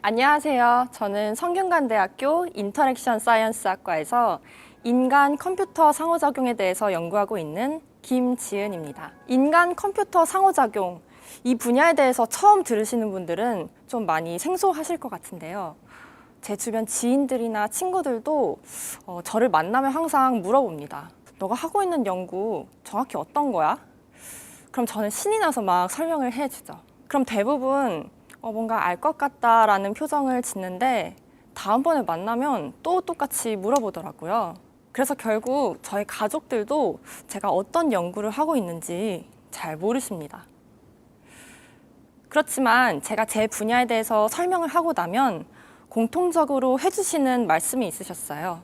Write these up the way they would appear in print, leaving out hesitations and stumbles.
안녕하세요. 저는 성균관대학교 인터랙션 사이언스학과에서 인간 컴퓨터 상호작용에 대해서 연구하고 있는 김지은입니다. 인간 컴퓨터 상호작용, 이 분야에 대해서 처음 들으시는 분들은 좀 많이 생소하실 것 같은데요. 제 주변 지인들이나 친구들도 저를 만나면 항상 물어봅니다. 너가 하고 있는 연구 정확히 어떤 거야? 그럼 저는 신이 나서 막 설명을 해주죠. 그럼 대부분 뭔가 알 것 같다라는 표정을 짓는데 다음번에 만나면 또 똑같이 물어보더라고요. 그래서 결국 저희 가족들도 제가 어떤 연구를 하고 있는지 잘 모르십니다. 그렇지만 제가 제 분야에 대해서 설명을 하고 나면 공통적으로 해주시는 말씀이 있으셨어요.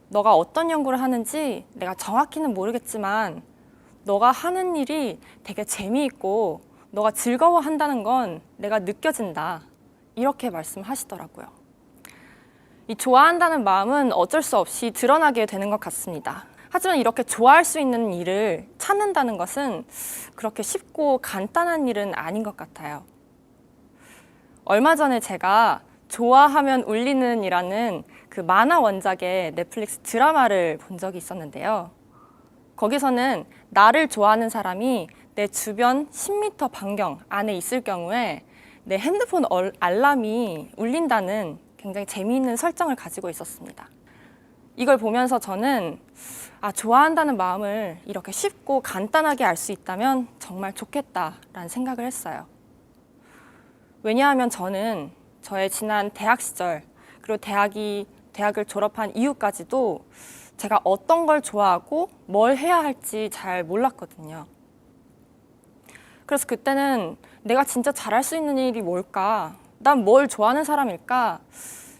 너가 어떤 연구를 하는지 내가 정확히는 모르겠지만 너가 하는 일이 되게 재미있고 너가 즐거워한다는 건 내가 느껴진다. 이렇게 말씀하시더라고요. 이 좋아한다는 마음은 어쩔 수 없이 드러나게 되는 것 같습니다. 하지만 이렇게 좋아할 수 있는 일을 찾는다는 것은 그렇게 쉽고 간단한 일은 아닌 것 같아요. 얼마 전에 제가 좋아하면 울리는 이라는 그 만화 원작의 넷플릭스 드라마를 본 적이 있었는데요. 거기서는 나를 좋아하는 사람이 내 주변 10m 반경 안에 있을 경우에 내 핸드폰 알람이 울린다는 굉장히 재미있는 설정을 가지고 있었습니다. 이걸 보면서 저는 좋아한다는 마음을 이렇게 쉽고 간단하게 알 수 있다면 정말 좋겠다라는 생각을 했어요. 왜냐하면 저는 저의 지난 대학 시절 그리고 대학을 졸업한 이후까지도 제가 어떤 걸 좋아하고 뭘 해야 할지 잘 몰랐거든요. 그래서 그때는 내가 진짜 잘할 수 있는 일이 뭘까? 난 뭘 좋아하는 사람일까?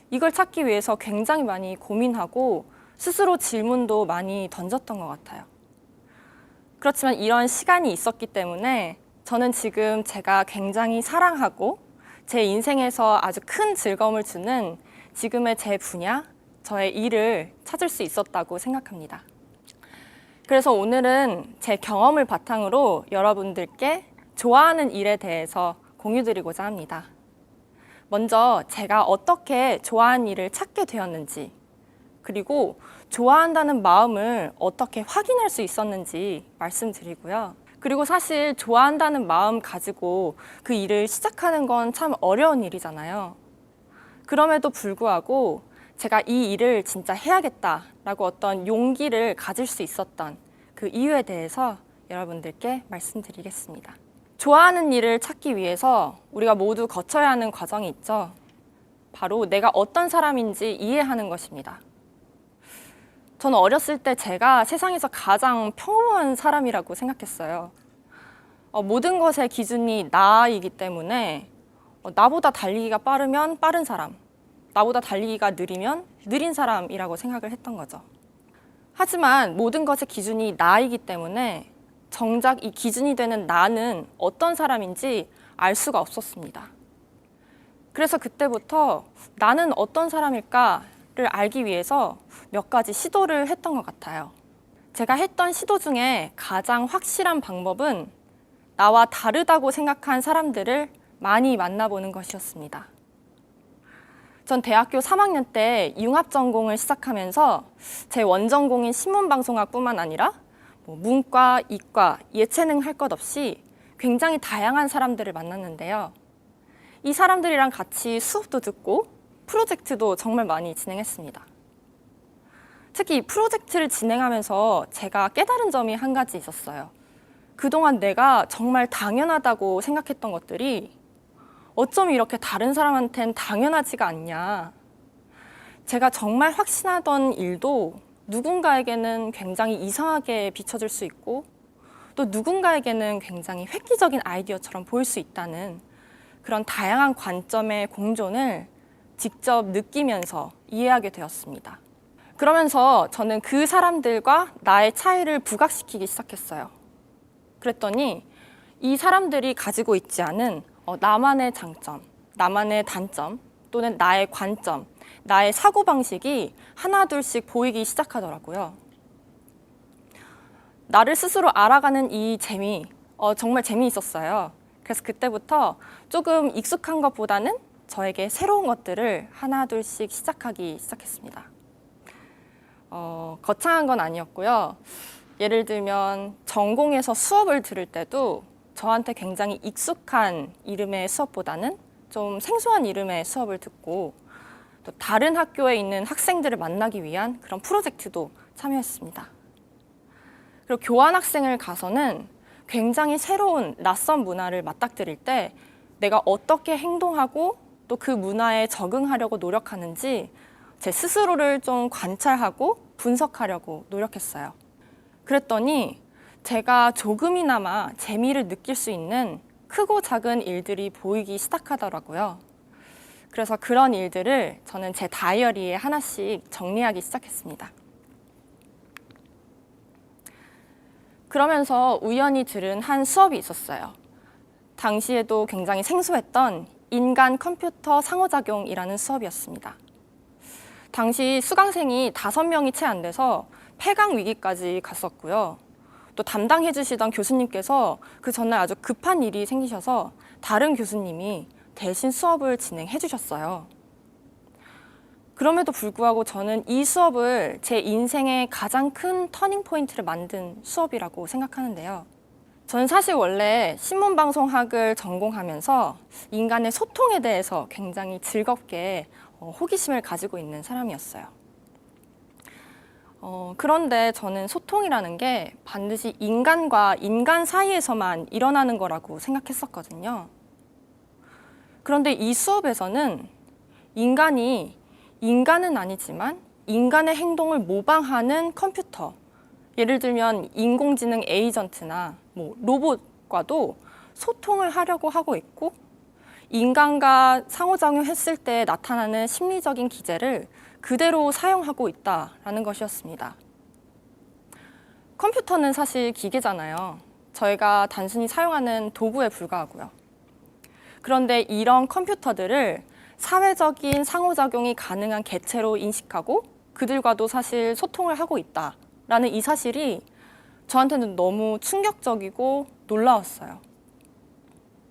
이걸 찾기 위해서 굉장히 많이 고민하고 스스로 질문도 많이 던졌던 것 같아요. 그렇지만 이런 시간이 있었기 때문에 저는 지금 제가 굉장히 사랑하고 제 인생에서 아주 큰 즐거움을 주는 지금의 제 분야, 저의 일을 찾을 수 있었다고 생각합니다. 그래서 오늘은 제 경험을 바탕으로 여러분들께 좋아하는 일에 대해서 공유드리고자 합니다. 먼저 제가 어떻게 좋아하는 일을 찾게 되었는지, 그리고 좋아한다는 마음을 어떻게 확인할 수 있었는지 말씀드리고요. 그리고 사실 좋아한다는 마음 가지고 그 일을 시작하는 건 참 어려운 일이잖아요. 그럼에도 불구하고 제가 이 일을 진짜 해야겠다라고 어떤 용기를 가질 수 있었던 그 이유에 대해서 여러분들께 말씀드리겠습니다. 좋아하는 일을 찾기 위해서 우리가 모두 거쳐야 하는 과정이 있죠. 바로 내가 어떤 사람인지 이해하는 것입니다. 저는 어렸을 때 제가 세상에서 가장 평범한 사람이라고 생각했어요. 모든 것의 기준이 나이기 때문에 나보다 달리기가 빠르면 빠른 사람, 나보다 달리기가 느리면 느린 사람이라고 생각을 했던 거죠. 하지만 모든 것의 기준이 나이기 때문에 정작 이 기준이 되는 나는 어떤 사람인지 알 수가 없었습니다. 그래서 그때부터 나는 어떤 사람일까를 알기 위해서 몇 가지 시도를 했던 것 같아요. 제가 했던 시도 중에 가장 확실한 방법은 나와 다르다고 생각한 사람들을 많이 만나보는 것이었습니다. 전 대학교 3학년 때 융합 전공을 시작하면서 제 원전공인 신문방송학뿐만 아니라 문과, 이과, 예체능 할 것 없이 굉장히 다양한 사람들을 만났는데요. 이 사람들이랑 같이 수업도 듣고 프로젝트도 정말 많이 진행했습니다. 특히 이 프로젝트를 진행하면서 제가 깨달은 점이 한 가지 있었어요. 그동안 내가 정말 당연하다고 생각했던 것들이 어쩜 이렇게 다른 사람한텐 당연하지가 않냐. 제가 정말 확신하던 일도 누군가에게는 굉장히 이상하게 비춰질 수 있고 또 누군가에게는 굉장히 획기적인 아이디어처럼 보일 수 있다는 그런 다양한 관점의 공존을 직접 느끼면서 이해하게 되었습니다. 그러면서 저는 그 사람들과 나의 차이를 부각시키기 시작했어요. 그랬더니 이 사람들이 가지고 있지 않은 나만의 장점, 나만의 단점 또는 나의 관점, 나의 사고방식이 하나둘씩 보이기 시작하더라고요. 나를 스스로 알아가는 이 재미, 정말 재미있었어요. 그래서 그때부터 조금 익숙한 것보다는 저에게 새로운 것들을 하나둘씩 시작하기 시작했습니다. 거창한 건 아니었고요. 예를 들면 전공에서 수업을 들을 때도 저한테 굉장히 익숙한 이름의 수업보다는 좀 생소한 이름의 수업을 듣고 또 다른 학교에 있는 학생들을 만나기 위한 그런 프로젝트도 참여했습니다. 그리고 교환학생을 가서는 굉장히 새로운 낯선 문화를 맞닥뜨릴 때 내가 어떻게 행동하고 또 그 문화에 적응하려고 노력하는지 제 스스로를 좀 관찰하고 분석하려고 노력했어요. 그랬더니 제가 조금이나마 재미를 느낄 수 있는 크고 작은 일들이 보이기 시작하더라고요. 그래서 그런 일들을 저는 제 다이어리에 하나씩 정리하기 시작했습니다. 그러면서 우연히 들은 한 수업이 있었어요. 당시에도 굉장히 생소했던 인간 컴퓨터 상호작용이라는 수업이었습니다. 당시 수강생이 5명이 채 안 돼서 폐강 위기까지 갔었고요. 또 담당해 주시던 교수님께서 그 전날 아주 급한 일이 생기셔서 다른 교수님이 대신 수업을 진행해 주셨어요. 그럼에도 불구하고 저는 이 수업을 제 인생의 가장 큰 터닝 포인트를 만든 수업이라고 생각하는데요. 저는 사실 원래 신문방송학을 전공하면서 인간의 소통에 대해서 굉장히 즐겁게 호기심을 가지고 있는 사람이었어요. 그런데 저는 소통이라는 게 반드시 인간과 인간 사이에서만 일어나는 거라고 생각했었거든요. 그런데 이 수업에서는 인간이 인간은 아니지만 인간의 행동을 모방하는 컴퓨터, 예를 들면 인공지능 에이전트나 로봇과도 소통을 하려고 하고 있고 인간과 상호작용했을 때 나타나는 심리적인 기제를 그대로 사용하고 있다라는 것이었습니다. 컴퓨터는 사실 기계잖아요. 저희가 단순히 사용하는 도구에 불과하고요. 그런데 이런 컴퓨터들을 사회적인 상호작용이 가능한 개체로 인식하고 그들과도 사실 소통을 하고 있다라는 이 사실이 저한테는 너무 충격적이고 놀라웠어요.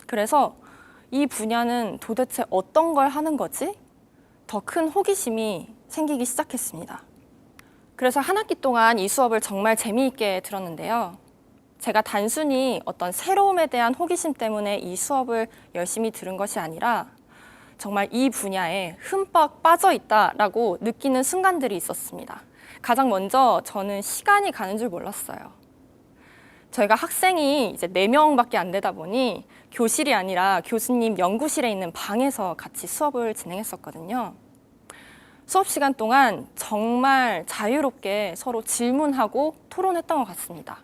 그래서 이 분야는 도대체 어떤 걸 하는 거지? 더 큰 호기심이 생기기 시작했습니다. 그래서 한 학기 동안 이 수업을 정말 재미있게 들었는데요. 제가 단순히 어떤 새로움에 대한 호기심 때문에 이 수업을 열심히 들은 것이 아니라 정말 이 분야에 흠뻑 빠져 있다라고 느끼는 순간들이 있었습니다. 가장 먼저 저는 시간이 가는 줄 몰랐어요. 저희가 학생이 이제 4명밖에 안 되다 보니 교실이 아니라 교수님 연구실에 있는 방에서 같이 수업을 진행했었거든요. 수업 시간 동안 정말 자유롭게 서로 질문하고 토론했던 것 같습니다.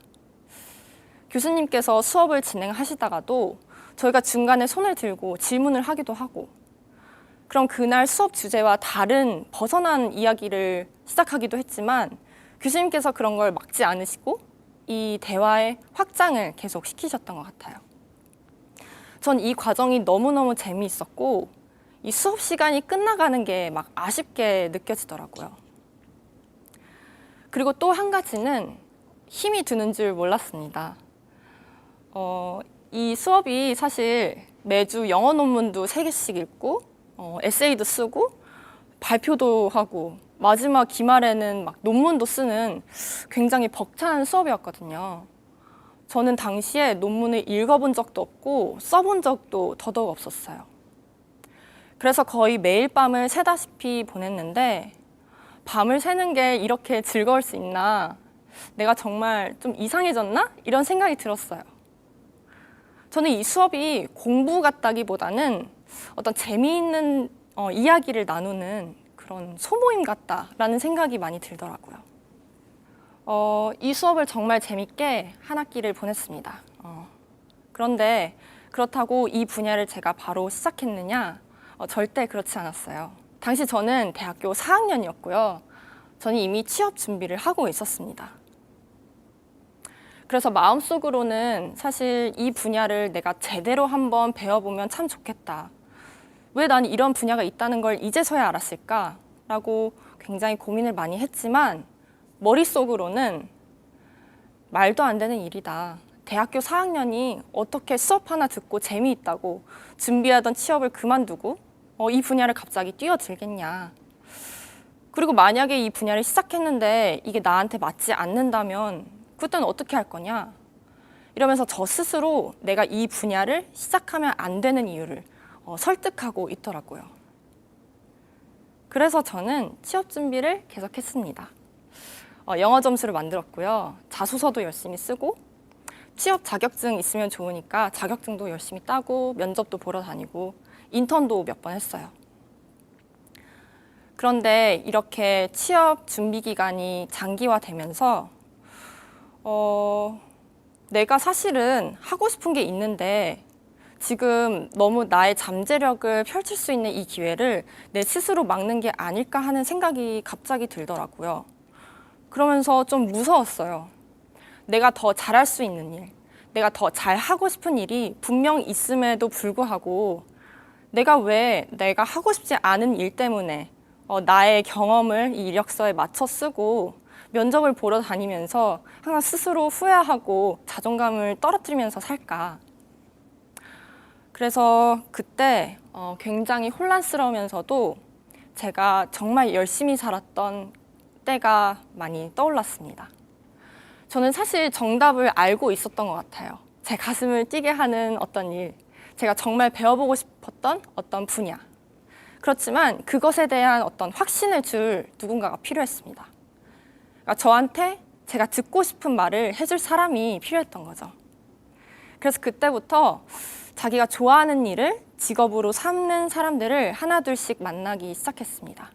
교수님께서 수업을 진행하시다가도 저희가 중간에 손을 들고 질문을 하기도 하고 그럼 그날 수업 주제와 다른 벗어난 이야기를 시작하기도 했지만 교수님께서 그런 걸 막지 않으시고 이 대화의 확장을 계속 시키셨던 것 같아요. 전 이 과정이 너무너무 재미있었고 이 수업 시간이 끝나가는 게 막 아쉽게 느껴지더라고요. 그리고 또 한 가지는 힘이 드는 줄 몰랐습니다. 이 수업이 사실 매주 영어 논문도 3개씩 읽고 에세이도 쓰고 발표도 하고 마지막 기말에는 막 논문도 쓰는 굉장히 벅찬 수업이었거든요. 저는 당시에 논문을 읽어본 적도 없고 써본 적도 더더욱 없었어요. 그래서 거의 매일 밤을 새다시피 보냈는데 밤을 새는 게 이렇게 즐거울 수 있나? 내가 정말 좀 이상해졌나? 이런 생각이 들었어요. 저는 이 수업이 공부 같다기보다는 어떤 재미있는 이야기를 나누는 그런 소모임 같다라는 생각이 많이 들더라고요. 이 수업을 정말 재밌게 한 학기를 보냈습니다. 그런데 그렇다고 이 분야를 제가 바로 시작했느냐? 절대 그렇지 않았어요. 당시 저는 대학교 4학년이었고요. 저는 이미 취업 준비를 하고 있었습니다. 그래서 마음속으로는 사실 이 분야를 내가 제대로 한번 배워보면 참 좋겠다. 왜 난 이런 분야가 있다는 걸 이제서야 알았을까? 라고 굉장히 고민을 많이 했지만 머릿속으로는 말도 안 되는 일이다. 대학교 4학년이 어떻게 수업 하나 듣고 재미있다고 준비하던 취업을 그만두고 이 분야를 갑자기 뛰어들겠냐. 그리고 만약에 이 분야를 시작했는데 이게 나한테 맞지 않는다면 그때는 어떻게 할 거냐. 이러면서 저 스스로 내가 이 분야를 시작하면 안 되는 이유를 설득하고 있더라고요. 그래서 저는 취업 준비를 계속했습니다. 영어 점수를 만들었고요. 자소서도 열심히 쓰고 취업 자격증 있으면 좋으니까 자격증도 열심히 따고 면접도 보러 다니고 인턴도 몇 번 했어요. 그런데 이렇게 취업 준비 기간이 장기화되면서 내가 사실은 하고 싶은 게 있는데 지금 너무 나의 잠재력을 펼칠 수 있는 이 기회를 내 스스로 막는 게 아닐까 하는 생각이 갑자기 들더라고요. 그러면서 좀 무서웠어요. 내가 더 잘할 수 있는 일, 내가 더 잘하고 싶은 일이 분명 있음에도 불구하고 내가 왜 내가 하고 싶지 않은 일 때문에 나의 경험을 이 이력서에 맞춰 쓰고 면접을 보러 다니면서 항상 스스로 후회하고 자존감을 떨어뜨리면서 살까. 그래서 그때 굉장히 혼란스러우면서도 제가 정말 열심히 살았던 때가 많이 떠올랐습니다. 저는 사실 정답을 알고 있었던 것 같아요. 제 가슴을 뛰게 하는 어떤 일, 제가 정말 배워보고 싶었던 어떤 분야. 그렇지만 그것에 대한 어떤 확신을 줄 누군가가 필요했습니다. 그러니까 저한테 제가 듣고 싶은 말을 해줄 사람이 필요했던 거죠. 그래서 그때부터 자기가 좋아하는 일을 직업으로 삼는 사람들을 하나둘씩 만나기 시작했습니다.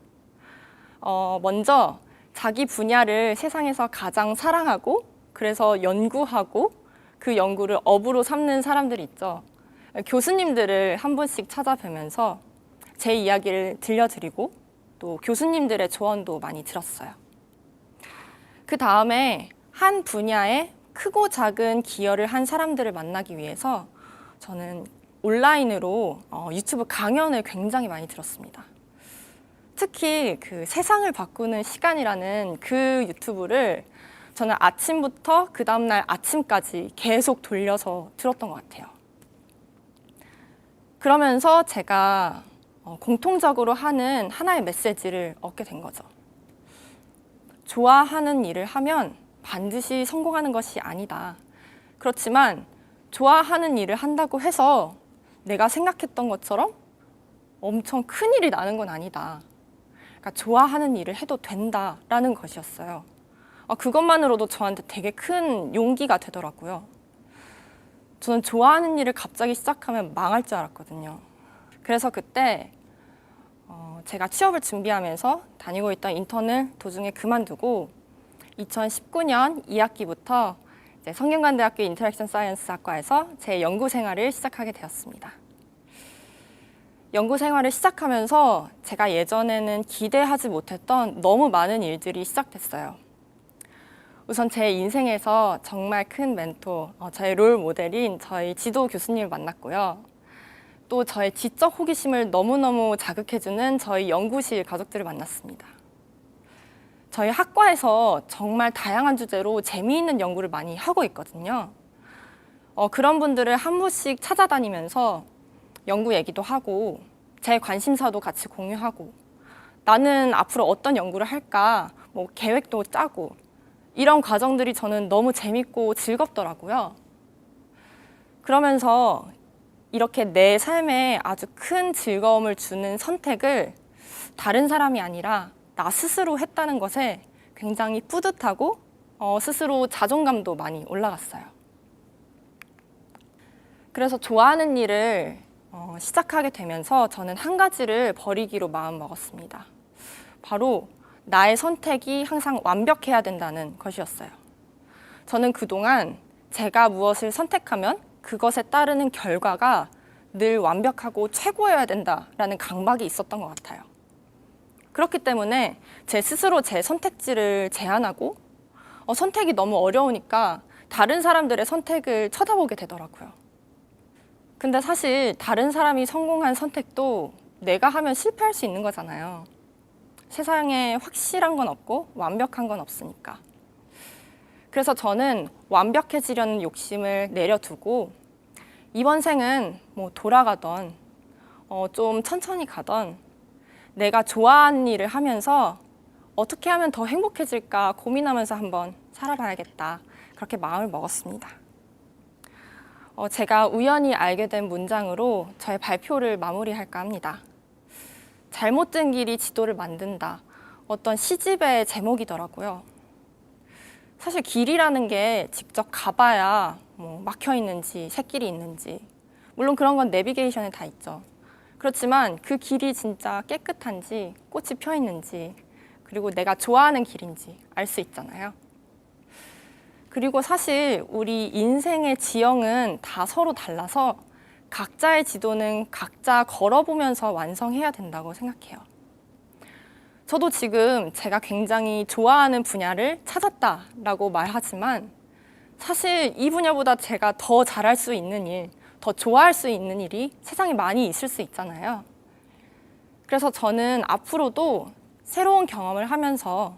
먼저 자기 분야를 세상에서 가장 사랑하고 그래서 연구하고 그 연구를 업으로 삼는 사람들이 있죠. 교수님들을 한 분씩 찾아뵈면서 제 이야기를 들려드리고 또 교수님들의 조언도 많이 들었어요. 그 다음에 한 분야에 크고 작은 기여를 한 사람들을 만나기 위해서 저는 온라인으로 유튜브 강연을 굉장히 많이 들었습니다. 특히 그 세상을 바꾸는 시간이라는 그 유튜브를 저는 아침부터 그 다음날 아침까지 계속 돌려서 들었던 것 같아요. 그러면서 제가 공통적으로 하는 하나의 메시지를 얻게 된 거죠. 좋아하는 일을 하면 반드시 성공하는 것이 아니다. 그렇지만 좋아하는 일을 한다고 해서 내가 생각했던 것처럼 엄청 큰 일이 나는 건 아니다. 그러니까 좋아하는 일을 해도 된다라는 것이었어요. 그것만으로도 저한테 되게 큰 용기가 되더라고요. 저는 좋아하는 일을 갑자기 시작하면 망할 줄 알았거든요. 그래서 그때 제가 취업을 준비하면서 다니고 있던 인턴을 도중에 그만두고 2019년 2학기부터 성균관대학교 인터랙션 사이언스 학과에서 제 연구 생활을 시작하게 되었습니다. 연구 생활을 시작하면서 제가 예전에는 기대하지 못했던 너무 많은 일들이 시작됐어요. 우선 제 인생에서 정말 큰 멘토, 저의 롤 모델인 저희 지도 교수님을 만났고요. 또 저의 지적 호기심을 너무너무 자극해주는 저희 연구실 가족들을 만났습니다. 저희 학과에서 정말 다양한 주제로 재미있는 연구를 많이 하고 있거든요. 그런 분들을 한 분씩 찾아다니면서 연구 얘기도 하고 제 관심사도 같이 공유하고 나는 앞으로 어떤 연구를 할까 계획도 짜고 이런 과정들이 저는 너무 재밌고 즐겁더라고요. 그러면서 이렇게 내 삶에 아주 큰 즐거움을 주는 선택을 다른 사람이 아니라 나 스스로 했다는 것에 굉장히 뿌듯하고 스스로 자존감도 많이 올라갔어요. 그래서 좋아하는 일을 시작하게 되면서 저는 한 가지를 버리기로 마음먹었습니다. 바로 나의 선택이 항상 완벽해야 된다는 것이었어요. 저는 그동안 제가 무엇을 선택하면 그것에 따르는 결과가 늘 완벽하고 최고여야 된다라는 강박이 있었던 것 같아요. 그렇기 때문에 제 스스로 제 선택지를 제한하고 선택이 너무 어려우니까 다른 사람들의 선택을 쳐다보게 되더라고요. 근데 사실 다른 사람이 성공한 선택도 내가 하면 실패할 수 있는 거잖아요. 세상에 확실한 건 없고 완벽한 건 없으니까. 그래서 저는 완벽해지려는 욕심을 내려두고 이번 생은 돌아가던 좀 천천히 가던 내가 좋아하는 일을 하면서 어떻게 하면 더 행복해질까 고민하면서 한번 살아봐야겠다. 그렇게 마음을 먹었습니다. 제가 우연히 알게 된 문장으로 저의 발표를 마무리할까 합니다. 잘못된 길이 지도를 만든다. 어떤 시집의 제목이더라고요. 사실 길이라는 게 직접 가봐야 뭐 막혀 있는지 새길이 있는지 물론 그런 건 내비게이션에 다 있죠. 그렇지만 그 길이 진짜 깨끗한지 꽃이 펴 있는지 그리고 내가 좋아하는 길인지 알 수 있잖아요. 그리고 사실 우리 인생의 지형은 다 서로 달라서 각자의 지도는 각자 걸어보면서 완성해야 된다고 생각해요. 저도 지금 제가 굉장히 좋아하는 분야를 찾았다라고 말하지만 사실 이 분야보다 제가 더 잘할 수 있는 일, 더 좋아할 수 있는 일이 세상에 많이 있을 수 있잖아요. 그래서 저는 앞으로도 새로운 경험을 하면서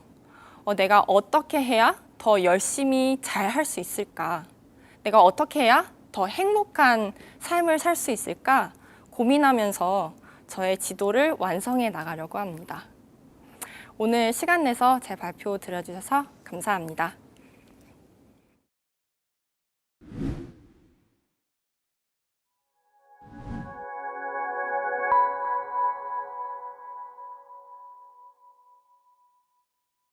내가 어떻게 해야 더 열심히 잘 할 수 있을까? 내가 어떻게 해야 더 행복한 삶을 살 수 있을까? 고민하면서 저의 지도를 완성해 나가려고 합니다. 오늘 시간 내서 제 발표 들어주셔서 감사합니다.